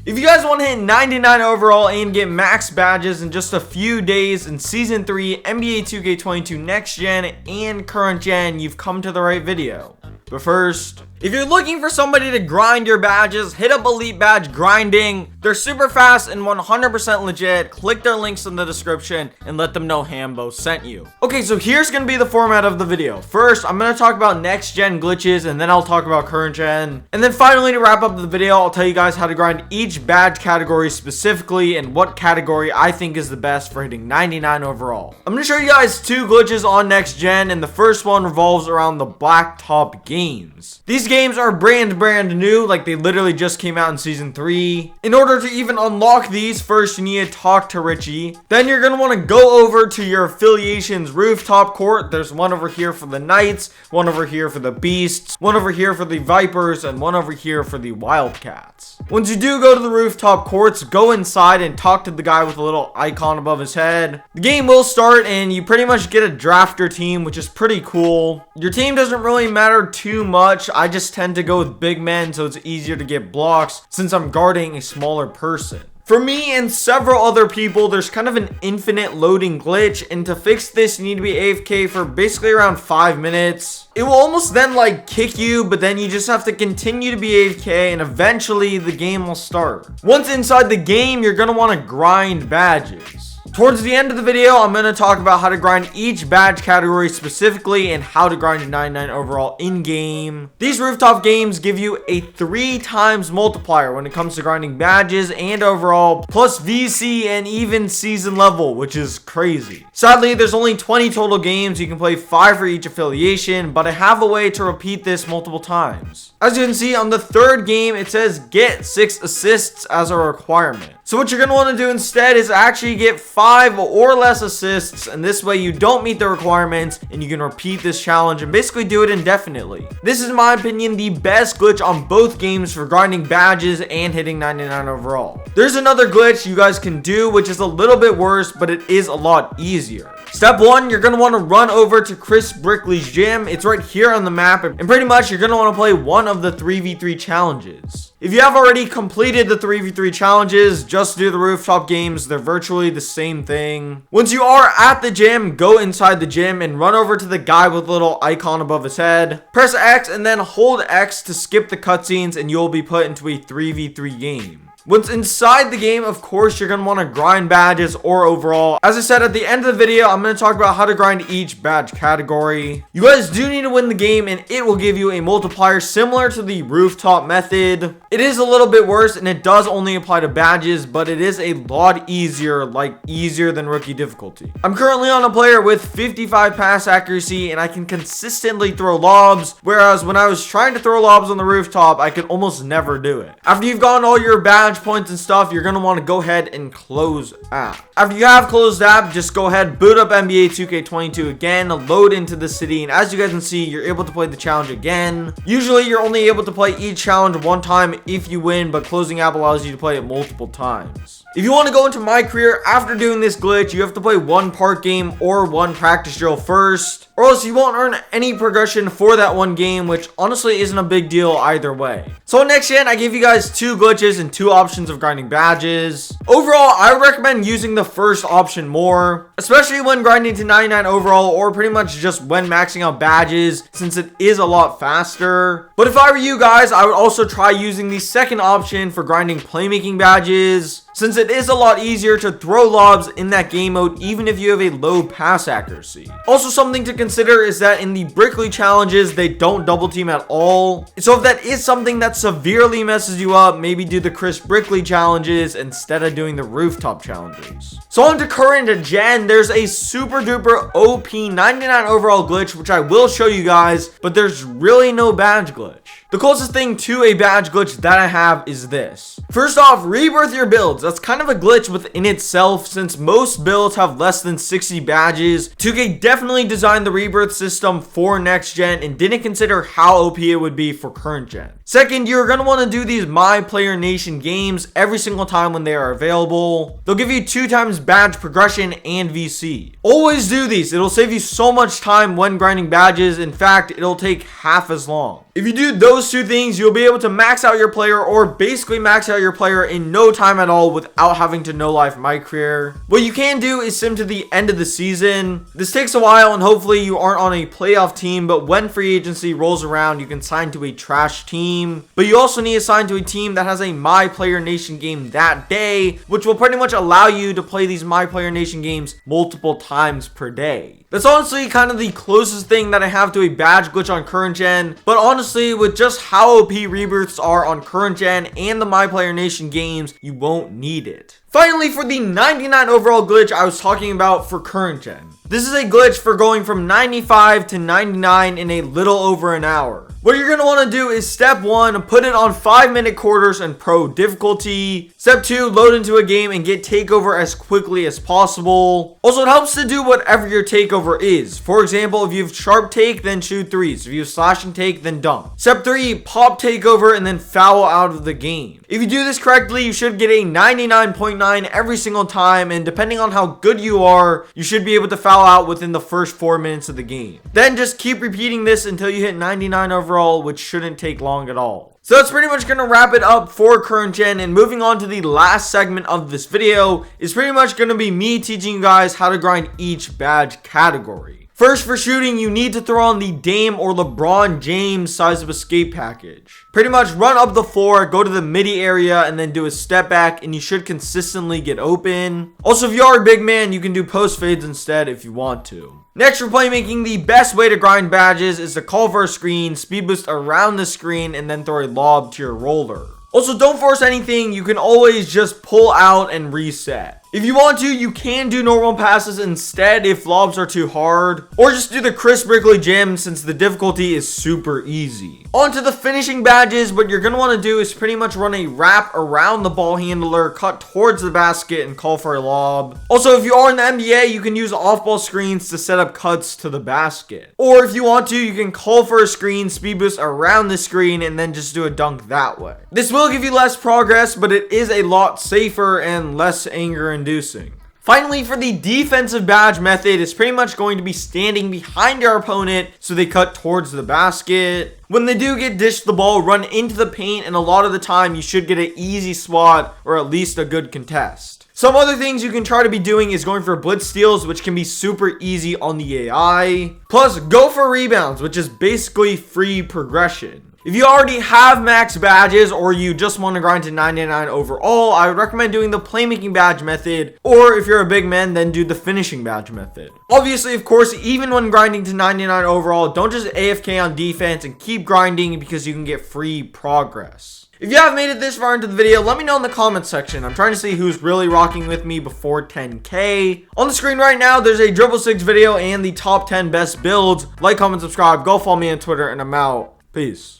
If you guys want to hit 99 overall and get max badges in just a few days in Season 3, NBA 2K22 Next Gen and Current Gen, you've come to the right video. But first, if you're looking for somebody to grind your badges, hit up Elite Badge Grinding. They're super fast and 100% legit. Click their links in the description and let them know Hambo sent you. Okay, so here's going to be the format of the video. First, I'm going to talk about next gen glitches, and then I'll talk about current gen. And then finally, to wrap up the video, I'll tell you guys how to grind each badge category specifically and what category I think is the best for hitting 99 overall. I'm going to show you guys two glitches on next gen, and the first one revolves around the blacktop games. These games are brand new, like they literally just came out in Season 3. In order to even unlock these, first you need to talk to Richie. Then you're going to want to go over to your affiliation's rooftop court. There's one over here for the Knights, one over here for the Beasts, one over here for the Vipers, and one over here for the Wildcats. Once you do go to the rooftop courts, go inside and talk to the guy with a little icon above his head. The game will start and you pretty much get a drafter team, which is pretty cool. Your team doesn't really matter too much. I just tend to go with big men so it's easier to get blocks since I'm guarding a smaller person. For me and several other people, there's kind of an infinite loading glitch, and to fix this you need to be AFK for basically around 5 minutes. It will almost then like kick you, but then you just have to continue to be AFK and eventually the game will start. Once inside the game, you're going to want to grind badges. Towards the end of the video, I'm going to talk about how to grind each badge category specifically and how to grind a 99 overall in-game. These rooftop games give you a 3 times multiplier when it comes to grinding badges and overall, plus VC and even season level, which is crazy. Sadly, there's only 20 total games. You can play 5 for each affiliation, but I have a way to repeat this multiple times. As you can see on the 3rd game, it says get 6 assists as a requirement. So what you're going to want to do instead is actually get 5 or less assists, and this way you don't meet the requirements and you can repeat this challenge and basically do it indefinitely. This is, in my opinion, the best glitch on both games for grinding badges and hitting 99 overall. There's another glitch you guys can do which is a little bit worse, but it is a lot easier. Step 1, you're going to want to run over to Chris Brickley's gym. It's right here on the map, and pretty much you're going to want to play one of the 3v3 challenges. If you have already completed the 3v3 challenges, just do the rooftop games. They're virtually the same thing. Once you are at the gym, go inside the gym and run over to the guy with the little icon above his head. Press X and then hold X to skip the cutscenes and you'll be put into a 3v3 game. Once inside the game, of course, you're going to want to grind badges or overall. As I said at the end of the video, I'm going to talk about how to grind each badge category. You guys do need to win the game and it will give you a multiplier similar to the rooftop method. It is a little bit worse and it does only apply to badges, but it is a lot easier, like easier than rookie difficulty. I'm currently on a player with 55 pass accuracy and I can consistently throw lobs, whereas when I was trying to throw lobs on the rooftop, I could almost never do it. After you've gotten all your badge points and stuff, you're going to want to go ahead and close app. After you have closed app, just go ahead, boot up NBA 2K22 again, load into the city, and as you guys can see, you're able to play the challenge again. Usually you're only able to play each challenge one time if you win, but closing app allows you to play it multiple times. If you want to go into my career after doing this glitch, you have to play one park game or one practice drill first, or else you won't earn any progression for that one game, which honestly isn't a big deal either way. So next gen, I gave you guys 2 glitches and 2 options of grinding badges. Overall, I would recommend using the first option more, especially when grinding to 99 overall or pretty much just when maxing out badges, since it is a lot faster. But if I were you guys, I would also try using the second option for grinding playmaking badges, since it is a lot easier to throw lobs in that game mode even if you have a low pass accuracy. Also, something to consider is that in the Brickley challenges, they don't double team at all. So if that is something that severely messes you up, maybe do the Chris Brickley challenges instead of doing the rooftop challenges. So on to current gen, there's a super duper OP 99 overall glitch, which I will show you guys, but there's really no badge glitch. The closest thing to a badge glitch that I have is this. First off, rebirth your builds. That's kind of a glitch within itself since most builds have less than 60 badges. 2K definitely designed the rebirth system for next gen and didn't consider how OP it would be for current gen. Second, you're going to want to do these My Player Nation games every single time when they are available. They'll give you 2 times badge progression and VC. Always do these. It'll save you so much time when grinding badges. In fact, it'll take half as long. If you do those two things, you'll be able to max out your player, or basically max out your player in no time at all without having to no life my career. What you can do is sim to the end of the season. This takes a while and hopefully you aren't on a playoff team, but when free agency rolls around, you can sign to a trash team. But you also need to sign to a team that has a My Player Nation game that day, which will pretty much allow you to play these My Player Nation games multiple times per day. That's honestly kind of the closest thing that I have to a badge glitch on current gen, but honestly, with just how OP rebirths are on current gen and the My Player Nation games, you won't need it. Finally, for the 99 overall glitch I was talking about for current gen. This is a glitch for going from 95 to 99 in a little over an hour. What you're going to want to do is step 1, put it on 5-minute quarters and pro difficulty. Step 2, load into a game and get takeover as quickly as possible. Also, it helps to do whatever your takeover is. For example, if you have sharp take, then shoot threes. If you have slashing take, then dunk. Step 3, pop takeover and then foul out of the game. If you do this correctly, you should get a 99.9 every single time, and depending on how good you are, you should be able to foul out within the first 4 minutes of the game. Then just keep repeating this until you hit 99 overall, which shouldn't take long at all. So that's pretty much going to wrap it up for current gen, and moving on to the last segment of this video is pretty much going to be me teaching you guys how to grind each badge category. First, for shooting, you need to throw on the Dame or LeBron James size of escape package. Pretty much run up the floor, go to the midi area, and then do a step back, and you should consistently get open. Also, if you are a big man, you can do post fades instead if you want to. Next, for playmaking, the best way to grind badges is to call for a screen, speed boost around the screen, and then throw a lob to your roller. Also, don't force anything. You can always just pull out and reset. If you want to, you can do normal passes instead if lobs are too hard, or just do the Chris Brickley gem since the difficulty is super easy. On to the finishing badges. What you're going to want to do is pretty much run a wrap around the ball handler, cut towards the basket, and call for a lob. Also, if you are in the NBA, you can use off-ball screens to set up cuts to the basket. Or if you want to, you can call for a screen, speed boost around the screen, and then just do a dunk that way. This will give you less progress, but it is a lot safer and less anger inducing. Finally, for the defensive badge method, it's pretty much going to be standing behind your opponent so they cut towards the basket. When they do get dished the ball, run into the paint, and a lot of the time you should get an easy swat or at least a good contest. Some other things you can try to be doing is going for blitz steals, which can be super easy on the AI. Plus, go for rebounds, which is basically free progression. If you already have max badges or you just want to grind to 99 overall, I would recommend doing the playmaking badge method, or if you're a big man, then do the finishing badge method. Obviously, of course, even when grinding to 99 overall, don't just AFK on defense and keep grinding because you can get free progress. If you have made it this far into the video, let me know in the comments section. I'm trying to see who's really rocking with me before 10K. On the screen right now, there's a Dribble 6 video and the top 10 best builds. Like, comment, subscribe, go follow me on Twitter, and I'm out. Peace.